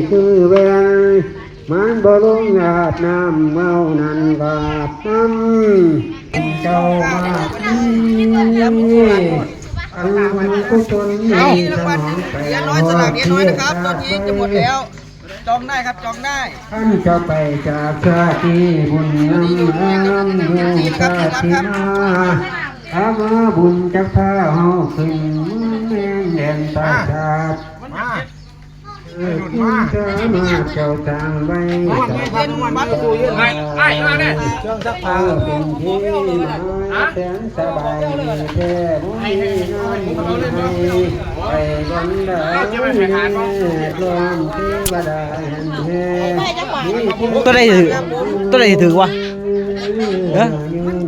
คือแวนมันบ่ลงอาบน้ำเมานั่นบาปน้ำเจ้ามาอันมันกุศลมีสมองไป เหรียญน้อยสลากเหรียญน้อยนะครับตอนนี้จะหมดแล้วจองได้ครับจองได้ท่านจะไปจากชาติบุญยังอยู่ชาติมาอามาบุญจากพาเฮาขึ้นแม่งแดนตาชาติคุณจะมาเจ้าทางไว้เป็นวัดกูยืนไอ้มาเนี่ยเจ้าสักผ้าเป็นที่มาแสนสบายแท้บุญนอนให้ไปบนดาวรวมที่บดาแห่งแท้ตัวใดถือวะเนาะ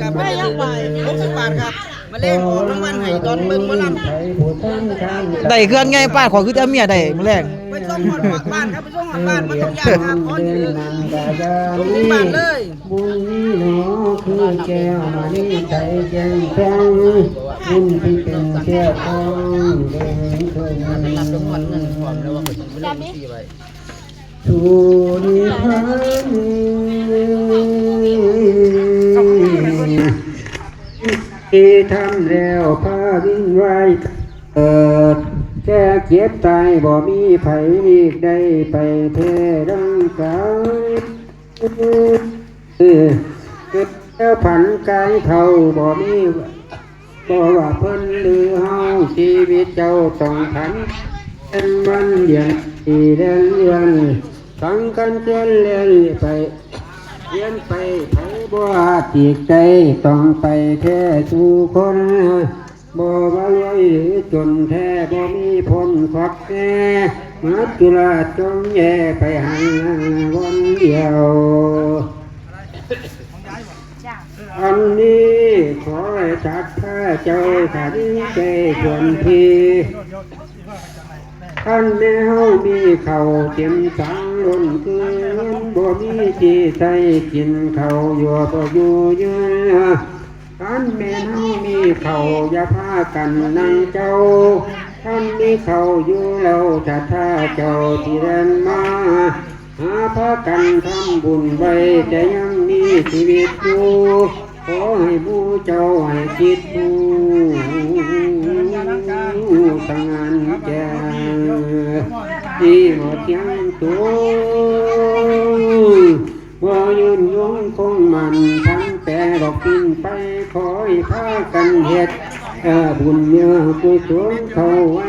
กับไม่ยากไป60 บาทครับมาเล่นออกรางวัลให้ตอนเบิ่งหมอลำได้เคลื่อนไงป้าขอคือจะเมียได้มื้อแรกไปส่งหอดบ้านครับไปส่งหอดบ้านมาต้องยากครับขอยืนลงที่บ้านเลยบุญนี้หนอคือแก้วมานี่ใจแจ้งแจ้งบุญที่เป็นแก้วทองเด่นขึ้นสุนิพานีที่ทำแล้วพาวิ่งไว้แค่เจ็บตายบ่มีไผอีกได้ไปเทร่างกายแล้วผันกายเท่าบ่มีบ่ว่าเพิ่นหรือเฮาชีวิตเจ้าต้องผันเป็นวันเดียนที่เดินเรื่องฟังกันเตือนเลื่อนไปเลี้ยนไปไผบ่จิตใจต้องไปแท้สู่คนบ่ว่ารวยหรือจนแท้บ่มีผลควักแน่มัจจุราชจงแย่ไปหันวันเดียวอันนี้ขอให้ทักข้าเจ้าขันใจส่วนพี่ท่านแม่เฮามีเขาเต็มสังล้นเกลือนบ่มีที่ใส่กินเขาอยู่บ่อยู่เยอะท่านแม่เฮามีเขาอย่าพากันนั่งเจ้าท่านมีเขาอยู่เราจะท่าเจ้าที่เดินมาหาพากันทำบุญไว้แต่ยังมีชีวิตอยู่ขอให้บูเจ้าให้จิตบูตั้งงานแก่ที่หมดยังตัวว่ายืนยงคงมันทั้งแต่ดอกกินไปขอให้พากันเฮ็ดบุญเยอะกุศลเข้าไว้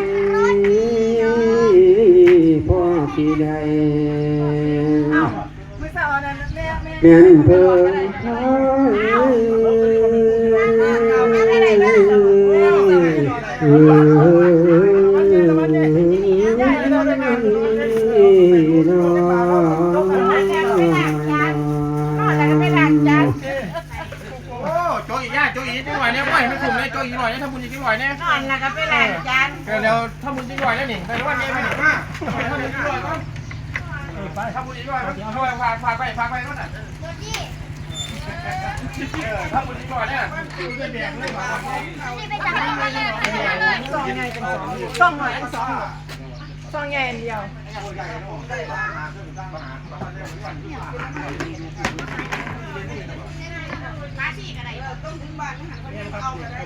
พอที่ใดแม่นเพิ่นโจอีนิดหน่อยเนี่ยไม่ไม่คุมเลยโจอีหน่อยเนี่ยทำบุญอีกนิดหน่อยเนี่ยนอนแล้วก็ไปแรงจานเดี๋ยวทำบุญอีกหน่อยแล้วนี่แต่ว่าเนี่ยไม่หนีมากทำบุญอีกหน่อยก็ไปทำบุญอีกหน่อยก็ช่วยพาไปนู่นน่ะทำบุญอีกหน่อยเนี่ยคือจะแบ่งเลยมาซองใหญ่เป็นซองหน่อยเป็นซองใหญ่อันเดียวต้องถึงบ้านนะเอาไปได้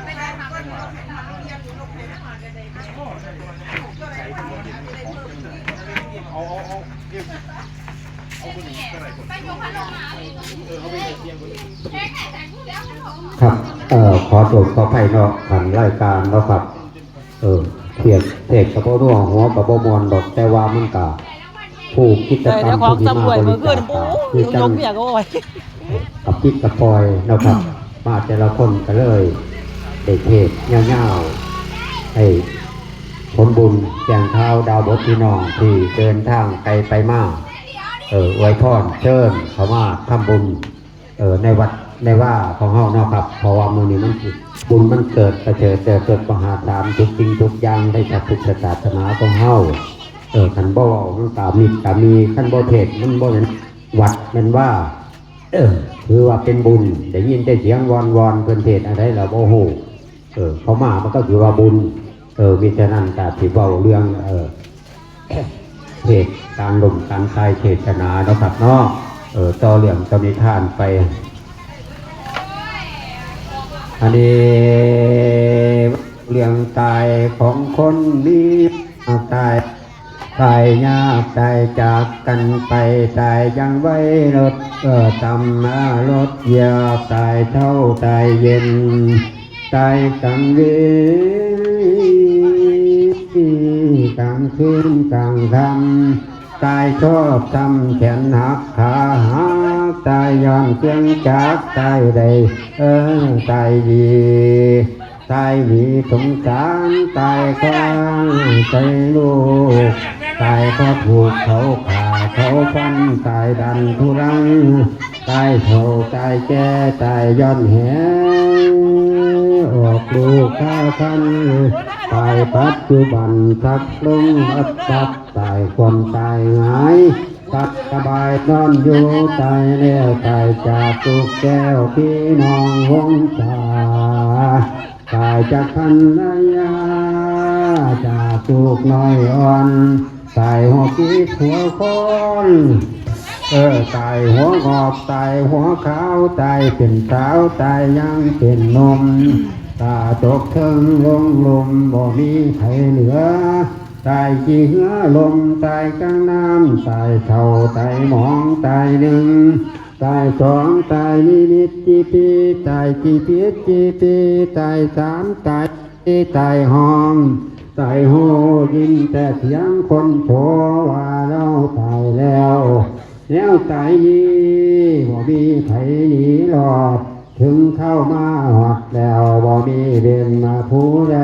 ไม่ได้ก็เรียนลงไปนะครับขอโทษขออภัยเนาะทางรายการเนาะครับเขียนเทศกระโปรงหัวกระโปรงมอนดอกแต่ว่ามันกะผู้กิจกรรมผู้ที่มาบริจาคคือจังกับพิษกับปอยนะครับมาแต่ละคนก็เลยเด็กเทศเงาๆให้ผลบุญแจงเท้าดาวบดพี่น้องที่เดินทางไกลไปมากไว้พรเชิญเขามาทำบุญในวัดในว่าของเฮาเนาะครับเพราะว่ามื้อนี้มันบุญมันเกิดกระเจิดแต่เกิดมหาศาลทุกสิ่งทุกอย่างได้จากพุทธศาสนาของเฮาขันบ่มันตามีขันบ่เทศมันบ่เป็นวัดมันว่าคือว่าเป็นบุญได้ยินได้เสียงวอนเพิ่นเทศอะไรเราบ่ฮู้เขามามันก็คือว่าบุญ มิฉะนั้นแต่ที่เว้าเรื่องเหตุการลมการตายเทศนาเนาะครับเนาะต่อเรื่องต่อนิทานไปอันนี้เรื่องตายของคนนี้ตายยากตายจากกันไปตายยังไว้รถตำรถยาตายเท่าตายเย็นตายกลางเวกลางคืนกลางค่ำตายชอบทำแขนหักขาหักตายย้อนเสียงจากตายใดตายดีตายดีสงสารตายข้างใจลูกตายเพราะถูกเขาฆ่าเขาฟันตายดันทุรังตายเท่าตายแก่ตายย้อนแหออกลูกข้าคันตายปัจจุบันทับลงอัดตับตายคนตายหายตัดสบายนอนอยู่ตายแล้วตายจากตุกแก้วพี่น้องวงศาตายจากพันรยาจากตุกน้อยอ่อนตายหัวกีดหัวคนตายหัวงอกตายหัวขาวตายเป็นสาวตายยังเป็นนมตาตกเทิงลงลมบ่มีใครเหลือตายกี่เหือลมตายกลางน้ำตายเท่าตายหมองตายหนึ่งตายสองตายนิดจีปีตายจีปีจีปีตายสามตายตายห้องตายโหยินแต่เสียงคนโผว่าเราตายแล้วแล้วตายนี้บ่มีใครหนีหลอดถึงเข้ามาหอดแล้วบ่มีเดินมาผู้ใด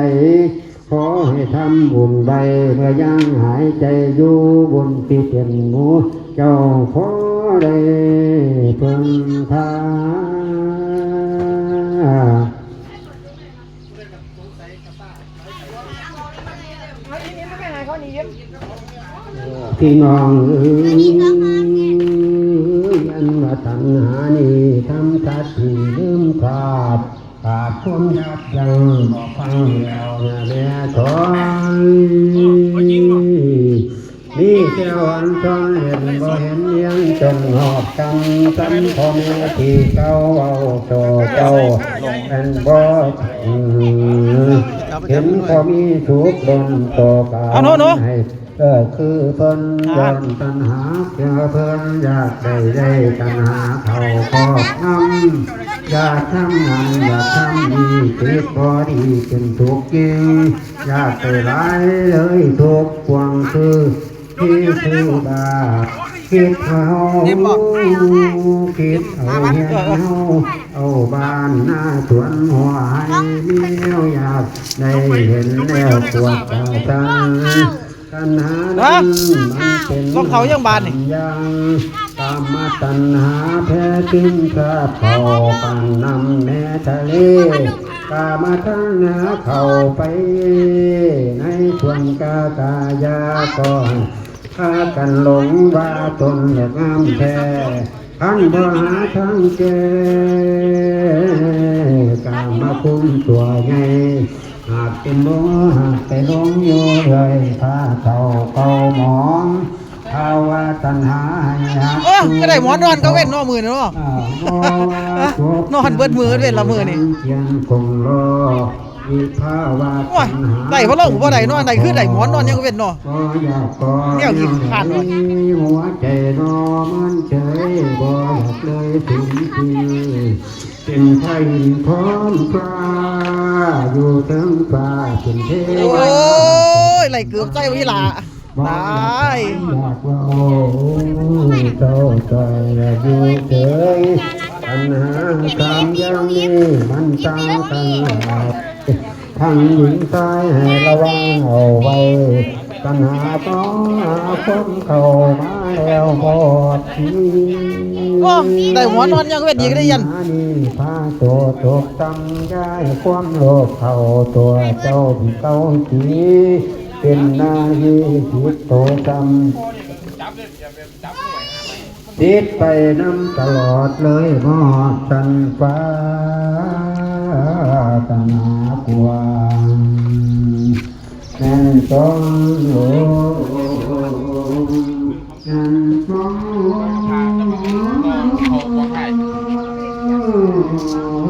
ขอให้ทำบุญใบเพื่อยังหายใจอยู่บนที่เป็นหมูเจ้าขอได้เพิ่งพาพี่น้องอันว่าตัณหานี้ทำทัดที่ลืมขาดความยับยั้งบอกฟังแล้วนะแม่ถอยนี่เจ้าอันทนเห็นบ่เห็นยังจนหอบกันสันพ่อแม่ที่เก้าเอาโตเจ้าเป็นบ่เห็นก็มีทุกข์บนโตกาให้คือเพิ่นย้อนตัณหาเจอเพิ่นอยากได้ตัณหาเขาครอบงำอยากทำงานอยากทำดีติดบ่ดีเป็นทุกข์จริงอยากไปร้ายเลยทุกข์พวงคือที่คือบาปคิดเอาคิดเอาเห็นเอาบ้านหน้าสวนหัวให้เลี้ยวอยากได้เห็นแล้วปวดตาตันตัณหานั้นมันเป็นยังตามมาตัณหาแพ้ทิ้งข้าเขาปั่นนำแม่ทะเลกามาตัณหาเข้าไปในส่วนกายาก่อนพากันหลงว่าตนอยากงามแท้ขันบ่หาทางแก้กามาคุ้มตัวไงหากเป็นโลหากไปลงอยู่เลยพาเขาหมองภาวะตัณหาให้ก็ได้หมอนนอนก็เว้นนอนมือเนาะนอนเบิดมือเว้นละมือนี่ยังคงรอมีภาวะตัณหาได้เพราะเราบ่ได้นอนได้คือได้หมอนนอนยังก็เว้นเนาะเนี่ยกินขาดเลยหัวใจนอมันเฉยบ่อยากเลยถึงที่เป็นไทยพร้อมฟ้าอยู่ทั้งฟ้าเป็นเทวดาโอ้ยไหลเกือบใจวิลาตายอยากว่าโอ้เจ้าใจอยู่เฉยปัญหาความยังนี้มันต่างกันทั้งหญิงชายให้ระวังเอาไว้ปัญหาต้องคนเข้ามาแล้วบอดทีได้หัวนอนยังเว้นอีกได้ยันพาตัวตกตำย้ายความโลภเข้าตัวเจ้าเก้าจีเป็นนายีจิตโตจำติดไปน้ำตลอดเลยมอดสันฟ้าตนากวาง ทางก็มีเขาบอกให้